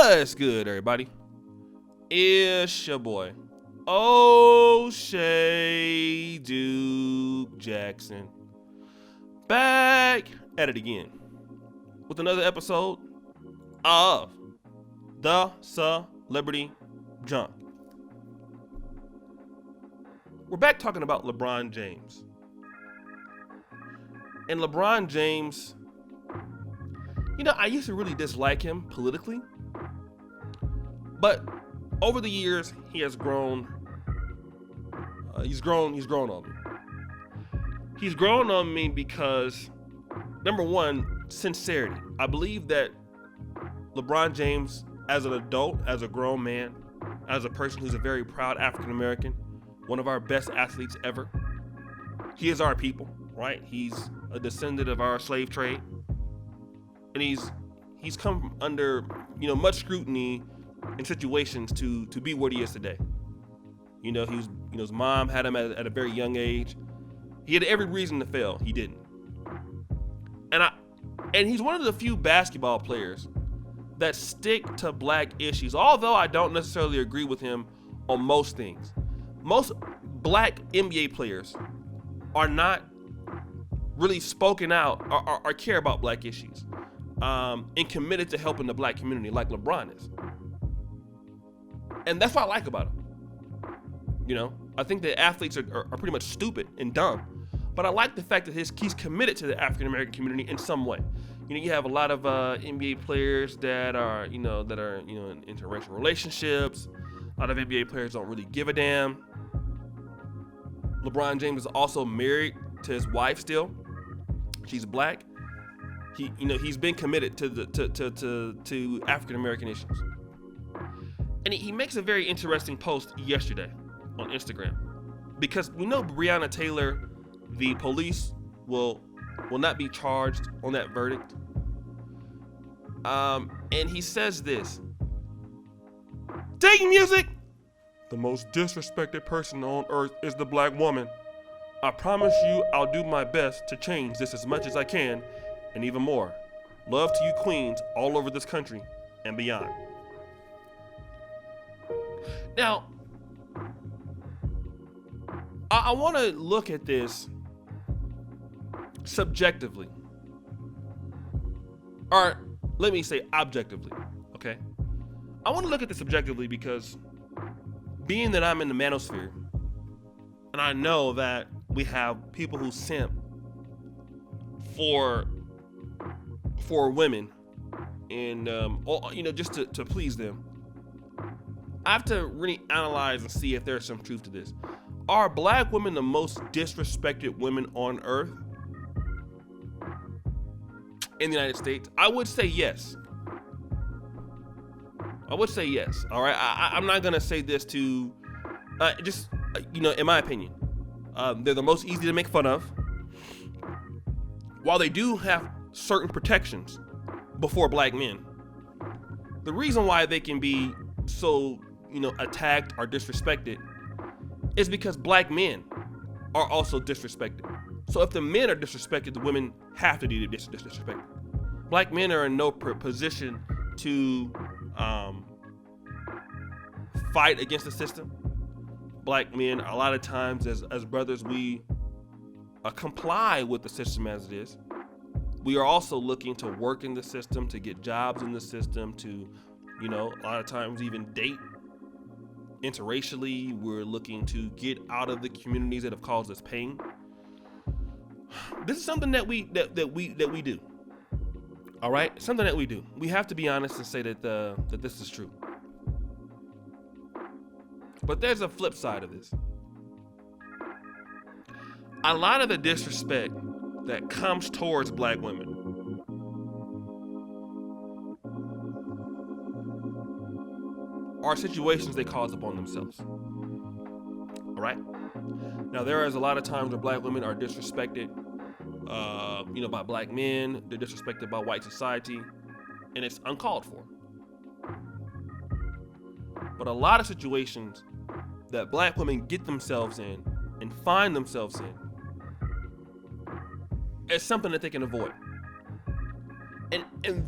What's good, everybody? It's your boy, O'Shea Duke Jackson, back at it again with another episode of The Celebrity Junk. We're back talking about LeBron James. And LeBron James, I used to really dislike him politically, but over the years he has grown. He's grown on me. He's grown on me because, number one, sincerity. I believe that LeBron James, as an adult, as a grown man, as a person who's a very proud African American, one of our best athletes ever, he is our people, right? He's a descendant of our slave trade. And he's come under, much scrutiny in situations to be what he is today. His mom had him at a very young age. He had every reason to fail. He didn't. And he's one of the few basketball players that stick to black issues, although I don't necessarily agree with him on most things. Most black NBA players are not really spoken out or care about black issues. And committed to helping the black community like LeBron is. And that's what I like about him. I think that athletes are pretty much stupid and dumb, but I like the fact that he's committed to the African American community in some way. You have a lot of NBA players that are in interracial relationships. A lot of NBA players don't really give a damn. LeBron James is also married to his wife still. She's black. He's been committed to African American issues, and he makes a very interesting post yesterday on Instagram, because we know Brianna Taylor, the police will not be charged on that verdict. And he says this: "Taking music, the most disrespected person on earth is the black woman. I promise you, I'll do my best to change this as much as I can." And even more. Love to you queens all over this country and beyond. Now, I want to look at this subjectively. Or let me say objectively, okay? I want to look at this objectively because being that I'm in the manosphere, and I know that we have people who simp for women and just to please them, I have to really analyze and see if there's some truth to this. Are black women the most disrespected women on earth in the United States? I would say yes. All right, I'm not gonna say this to in my opinion, they're the most easy to make fun of. While they do have certain protections before black men, the reason why they can be so, attacked or disrespected is because black men are also disrespected. So if the men are disrespected, the women have to be disrespected. Black men are in no position to fight against the system. Black men, a lot of times as brothers, we comply with the system as it is. We are also looking to work in the system, to get jobs in the system, to, a lot of times even date interracially. We're looking to get out of the communities that have caused us pain. This is something that we do. All right, something that we do. We have to be honest and say that this is true. But there's a flip side of this. A lot of the disrespect that comes towards black women are situations they cause upon themselves. All right? Now, there is a lot of times where black women are disrespected, by black men. They're disrespected by white society, and it's uncalled for. But a lot of situations that black women get themselves in and find themselves in, it's something that they can avoid. And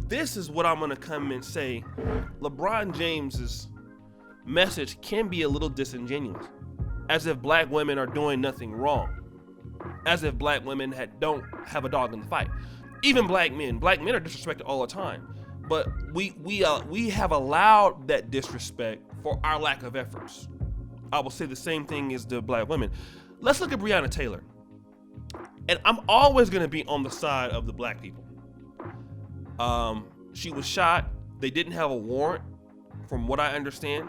this is what I'm gonna come and say. LeBron James's message can be a little disingenuous, as if black women are doing nothing wrong, as if black women don't have a dog in the fight. Even black men are disrespected all the time, but we have allowed that disrespect for our lack of efforts. I will say the same thing as the black women. Let's look at Brianna Taylor, and I'm always gonna be on the side of the black people. She was shot. They didn't have a warrant, from what I understand.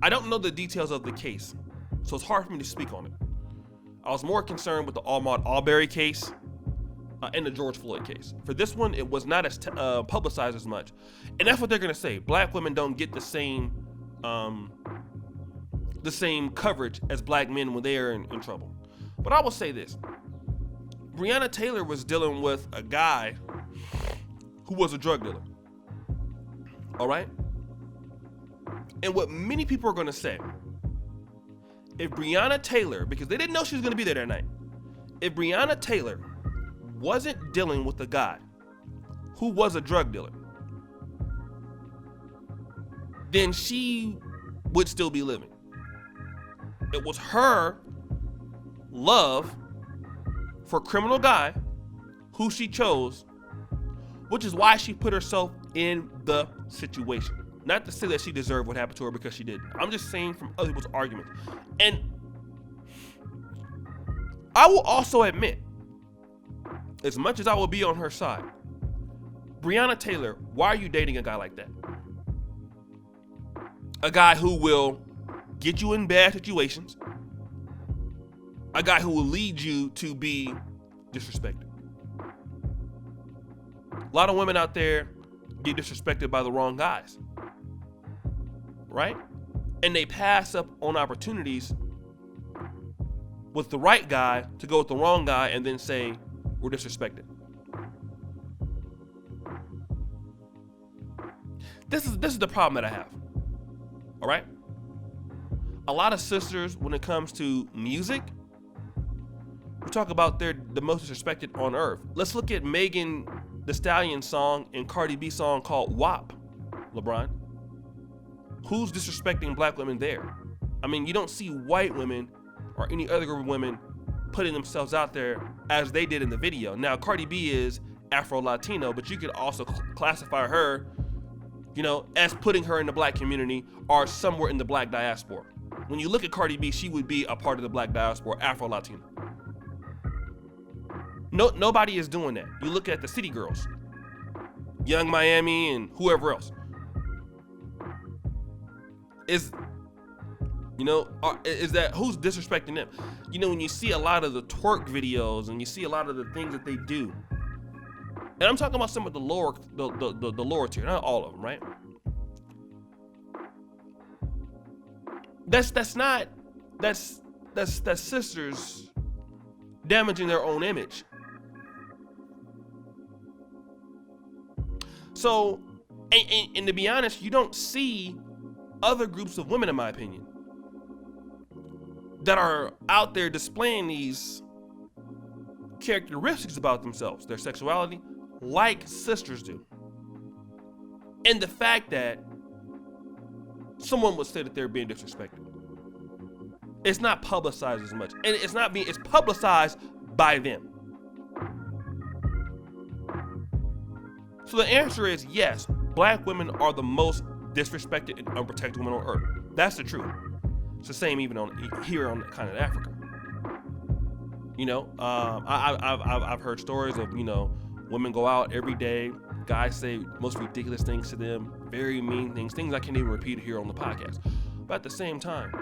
I don't know the details of the case, so it's hard for me to speak on it. I was more concerned with the Ahmaud Arbery case and the George Floyd case. For this one, it was not as publicized as much, and that's what they're gonna say. Black women don't get the same coverage as black men when they are in trouble. But I will say this: Breonna Taylor was dealing with a guy who was a drug dealer. All right? And what many people are going to say, if Breonna Taylor, because they didn't know she was going to be there that night, if Breonna Taylor wasn't dealing with a guy who was a drug dealer, then she would still be living. It was her love for a criminal guy who she chose, which is why she put herself in the situation. Not to say that she deserved what happened to her, because she didn't. I'm just saying from other people's arguments. And I will also admit, as much as I will be on her side, Breonna Taylor, why are you dating a guy like that? A guy who will get you in bad situations. A guy who will lead you to be disrespected. A lot of women out there get disrespected by the wrong guys, right? And they pass up on opportunities with the right guy to go with the wrong guy and then say, we're disrespected. This is the problem that I have, all right? A lot of sisters, when it comes to music, we talk about they're the most disrespected on earth. Let's look at Megan Thee Stallion's song and Cardi B's song called WAP, LeBron. Who's disrespecting black women there? I mean, you don't see white women or any other group of women putting themselves out there as they did in the video. Now, Cardi B is Afro-Latino, but you could also classify her, as putting her in the black community or somewhere in the black diaspora. When you look at Cardi B, she would be a part of the black diaspora, Afro-Latino. Nobody is doing that. You look at the City Girls, Young Miami, and whoever else. Is that who's disrespecting them? When you see a lot of the twerk videos and you see a lot of the things that they do, and I'm talking about some of the lower tier, not all of them, right? That's sisters damaging their own image. So, and to be honest, you don't see other groups of women, in my opinion, that are out there displaying these characteristics about themselves, their sexuality, like sisters do. And the fact that someone would say that they're being disrespected, it's not publicized as much, and it's publicized by them. So the answer is yes, black women are the most disrespected and unprotected women on earth. That's the truth. It's the same even here on the continent of Africa. I've heard stories of women go out every day, guys say most ridiculous things to them, very mean things I can't even repeat here on the podcast. But at the same time,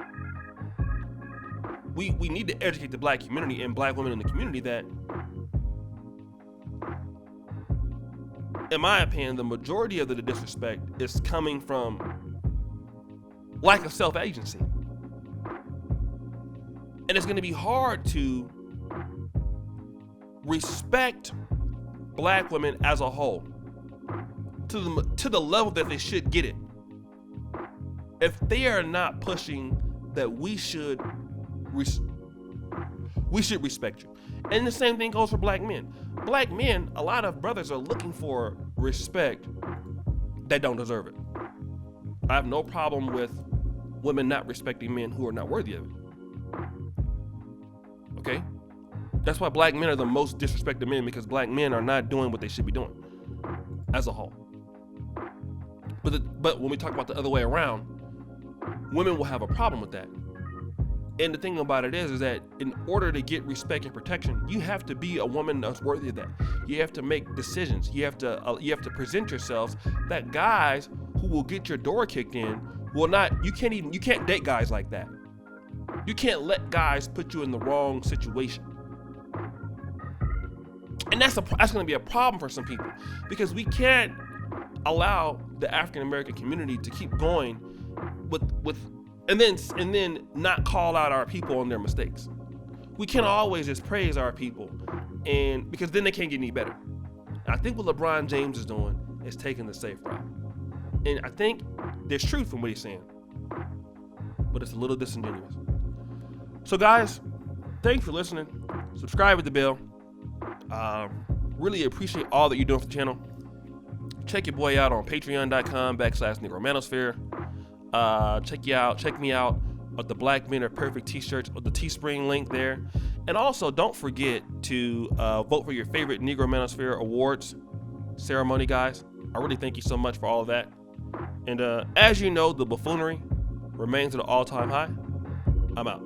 we need to educate the black community and black women in the community that, in my opinion, the majority of the disrespect is coming from lack of self-agency. And it's going to be hard to respect black women as a whole to the level that they should get it if they are not pushing that we should respect you. And the same thing goes for black men. Black men, a lot of brothers are looking for respect that don't deserve it. I have no problem with women not respecting men who are not worthy of it. Okay? That's why black men are the most disrespected men, because black men are not doing what they should be doing as a whole. But when we talk about the other way around, women will have a problem with that. And the thing about it is that in order to get respect and protection, you have to be a woman that's worthy of that. You have to make decisions. You have to present yourselves that guys who will get your door kicked in will not. You can't date guys like that. You can't let guys put you in the wrong situation. And that's going to be a problem for some people, because we can't allow the African American community to keep going with and then not call out our people on their mistakes. We can't always just praise our people, and because then they can't get any better. And I think what LeBron James is doing is taking the safe route. And I think there's truth in what he's saying, but it's a little disingenuous. So guys, thanks for listening. Subscribe with the bell. Really appreciate all that you're doing for the channel. Check your boy out on patreon.com/negromanosphere. Check me out at the Black Men Are Perfect t-shirts or the Teespring link there. And also don't forget to vote for your favorite Negro Manosphere Awards ceremony, guys. I really thank you so much for all of that. And as you know, the buffoonery remains at an all-time high. I'm out.